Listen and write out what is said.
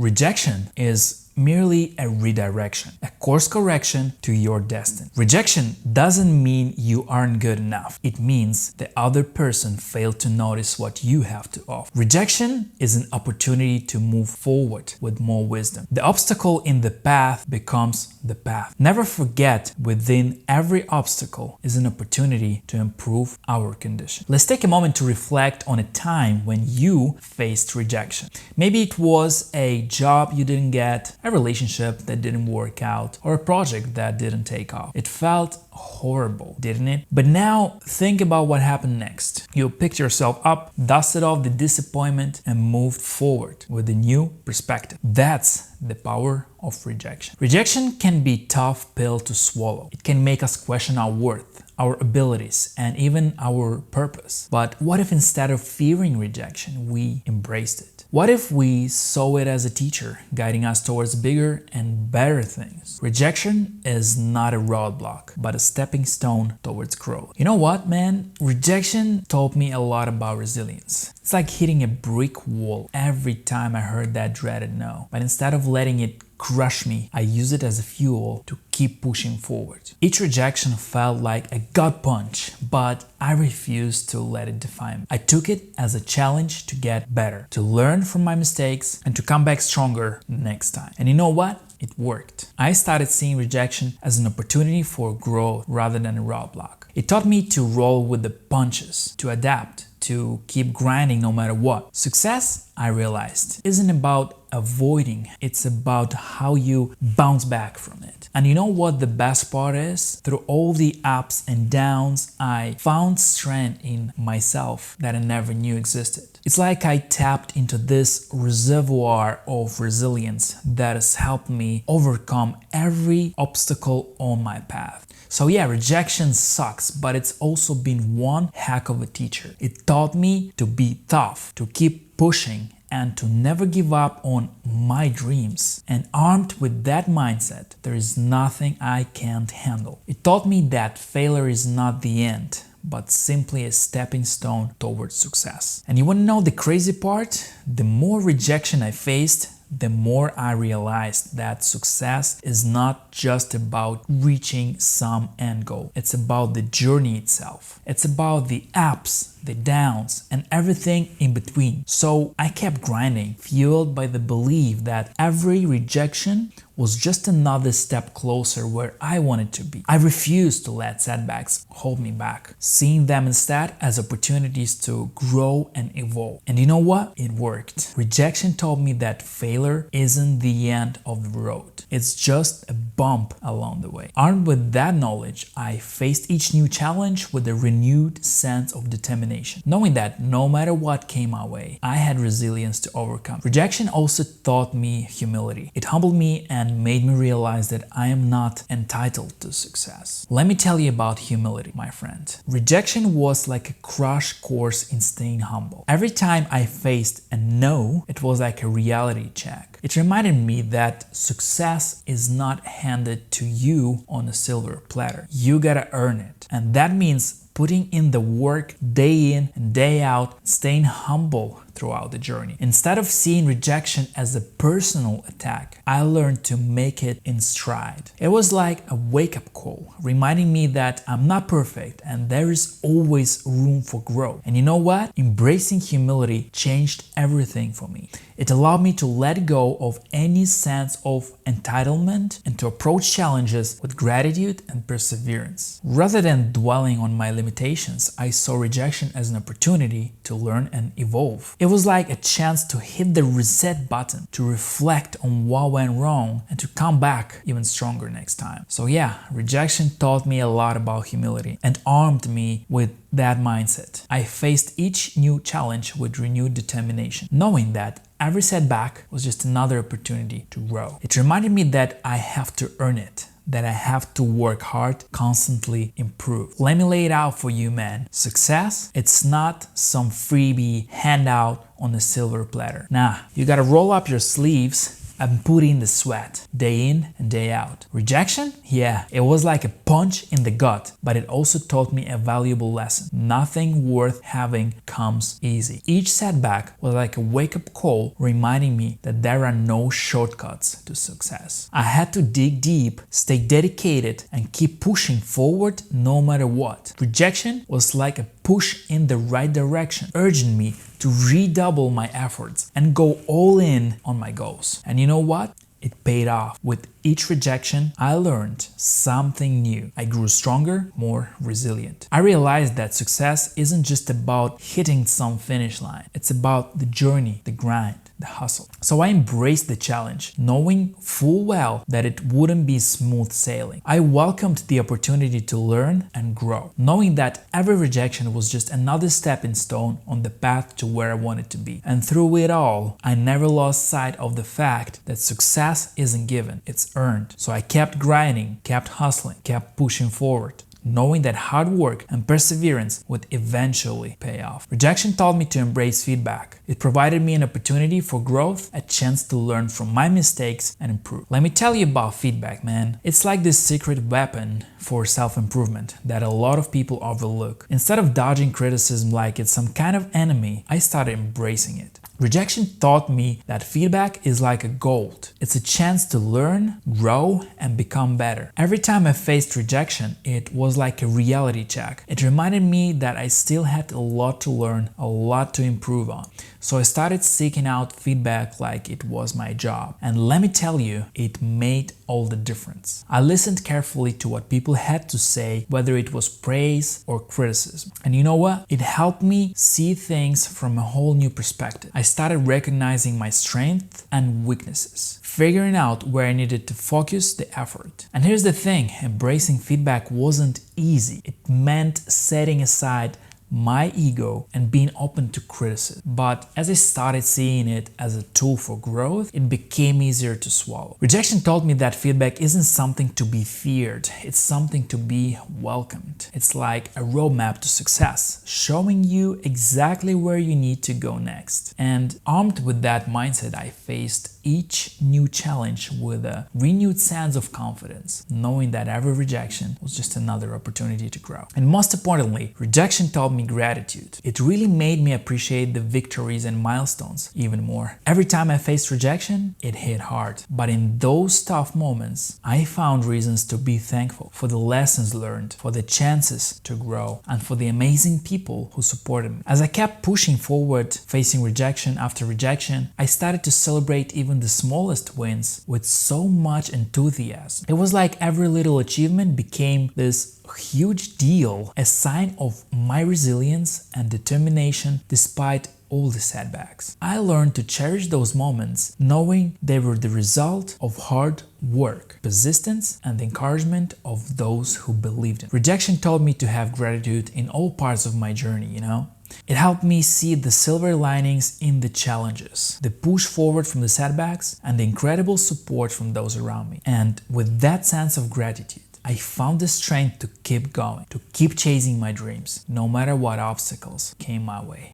Rejection is merely a redirection, a course correction to your destiny. Rejection doesn't mean you aren't good enough. It means the other person failed to notice what you have to offer. Rejection is an opportunity to move forward with more wisdom. The obstacle in the path becomes the path. Never forget, within every obstacle is an opportunity to improve our condition. Let's take a moment to reflect on a time when you faced rejection. Maybe it was a job you didn't get, a relationship that didn't work out, or a project that didn't take off. It felt horrible, didn't it? But now think about what happened next. You picked yourself up, dusted off the disappointment, and moved forward with a new perspective. That's the power of rejection. Rejection can be a tough pill to swallow. It can make us question our worth, our abilities, and even our purpose. But what if instead of fearing rejection, we embraced it? What if we saw it as a teacher guiding us towards bigger and better things? Rejection is not a roadblock, but a stepping stone towards growth. You know what, man? Rejection taught me a lot about resilience. It's like hitting a brick wall every time I heard that dreaded no. But instead of letting it crush me, I use it as a fuel to keep pushing forward. Each rejection felt like a gut punch, but I refused to let it define me. I took it as a challenge to get better, to learn from my mistakes, and to come back stronger next time. And you know what? It worked. I started seeing rejection as an opportunity for growth rather than a roadblock. It taught me to roll with the punches, to adapt, to keep grinding no matter what. Success, I realized, isn't about avoiding, it's about how you bounce back from it. And you know what the best part is? Through all the ups and downs, I found strength in myself that I never knew existed. It's like I tapped into this reservoir of resilience that has helped me overcome every obstacle on my path. So yeah, rejection sucks, but it's also been one heck of a teacher. It taught me to be tough, to keep pushing, and to never give up on my dreams. And armed with that mindset, there is nothing I can't handle. It taught me that failure is not the end, but simply a stepping stone towards success. And you want to know the crazy part? The more rejection I faced, the more I realized that success is not just about reaching some end goal. It's about the journey itself. It's about the ups, the downs, and everything in between. So I kept grinding, fueled by the belief that every rejection was just another step closer where I wanted to be. I refused to let setbacks hold me back, seeing them instead as opportunities to grow and evolve. And you know what? It worked. Rejection taught me that failure isn't the end of the road. It's just a bump along the way. Armed with that knowledge, I faced each new challenge with a renewed sense of determination, knowing that no matter what came my way, I had resilience to overcome. Rejection also taught me humility. It humbled me and made me realize that I am not entitled to success. Let me tell you about humility, my friend. Rejection was like a crash course in staying humble. Every time I faced a no, it was like a reality check. It reminded me that success is not handed to you on a silver platter. You gotta earn it. And that means putting in the work day in and day out, staying humble throughout the journey. Instead of seeing rejection as a personal attack, I learned to make it in stride. It was like a wake-up call, reminding me that I'm not perfect and there is always room for growth. And you know what? Embracing humility changed everything for me. It allowed me to let go of any sense of entitlement and to approach challenges with gratitude and perseverance. Rather than dwelling on my limitations, I saw rejection as an opportunity to learn and evolve. It was like a chance to hit the reset button, to reflect on what went wrong, and to come back even stronger next time. So yeah, rejection taught me a lot about humility and armed me with that mindset. I faced each new challenge with renewed determination, knowing that every setback was just another opportunity to grow. It reminded me that I have to earn it, that I have to work hard, constantly improve. Let me lay it out for you, man. Success, it's not some freebie handout on a silver platter. Nah, you gotta roll up your sleeves, and put in the sweat, day in and day out. Rejection? Yeah, it was like a punch in the gut, but it also taught me a valuable lesson. Nothing worth having comes easy. Each setback was like a wake-up call reminding me that there are no shortcuts to success. I had to dig deep, stay dedicated, and keep pushing forward no matter what. Rejection was like a push in the right direction, urging me to redouble my efforts and go all in on my goals. And you know what? It paid off. With each rejection, I learned something new. I grew stronger, more resilient. I realized that success isn't just about hitting some finish line. It's about the journey, the grind, the hustle. So I embraced the challenge, knowing full well that it wouldn't be smooth sailing. I welcomed the opportunity to learn and grow, knowing that every rejection was just another stepping stone on the path to where I wanted to be. And through it all, I never lost sight of the fact that success isn't given, it's earned. So I kept grinding, kept hustling, kept pushing forward, knowing that hard work and perseverance would eventually pay off. Rejection taught me to embrace feedback. It provided me an opportunity for growth, a chance to learn from my mistakes and improve. Let me tell you about feedback, man. It's like this secret weapon for self-improvement that a lot of people overlook. Instead of dodging criticism like it's some kind of enemy, I started embracing it. Rejection taught me that feedback is like a gold. It's a chance to learn, grow, and become better. Every time I faced rejection, it was like a reality check. It reminded me that I still had a lot to learn, a lot to improve on. So I started seeking out feedback like it was my job. And let me tell you, it made all the difference. I listened carefully to what people had to say, whether it was praise or criticism. And you know what? It helped me see things from a whole new perspective. I started recognizing my strengths and weaknesses, figuring out where I needed to focus the effort. And here's the thing, embracing feedback wasn't easy. It meant setting aside my ego and being open to criticism. But as I started seeing it as a tool for growth, it became easier to swallow. Rejection taught me that feedback isn't something to be feared, it's something to be welcomed. It's like a roadmap to success, showing you exactly where you need to go next. And armed with that mindset, I faced each new challenge with a renewed sense of confidence, knowing that every rejection was just another opportunity to grow. And most importantly, rejection taught me gratitude. It really made me appreciate the victories and milestones even more. Every time I faced rejection, it hit hard. But in those tough moments, I found reasons to be thankful for the lessons learned, for the chances to grow, and for the amazing people who supported me. As I kept pushing forward, facing rejection after rejection, I started to celebrate even the smallest wins with so much enthusiasm. It was like every little achievement became this huge deal, a sign of my resilience and determination despite all the setbacks. I learned to cherish those moments, knowing they were the result of hard work, persistence, and the encouragement of those who believed in. Rejection taught me to have gratitude in all parts of my journey, you know? It helped me see the silver linings in the challenges, the push forward from the setbacks, and the incredible support from those around me. And with that sense of gratitude, I found the strength to keep going, to keep chasing my dreams, no matter what obstacles came my way.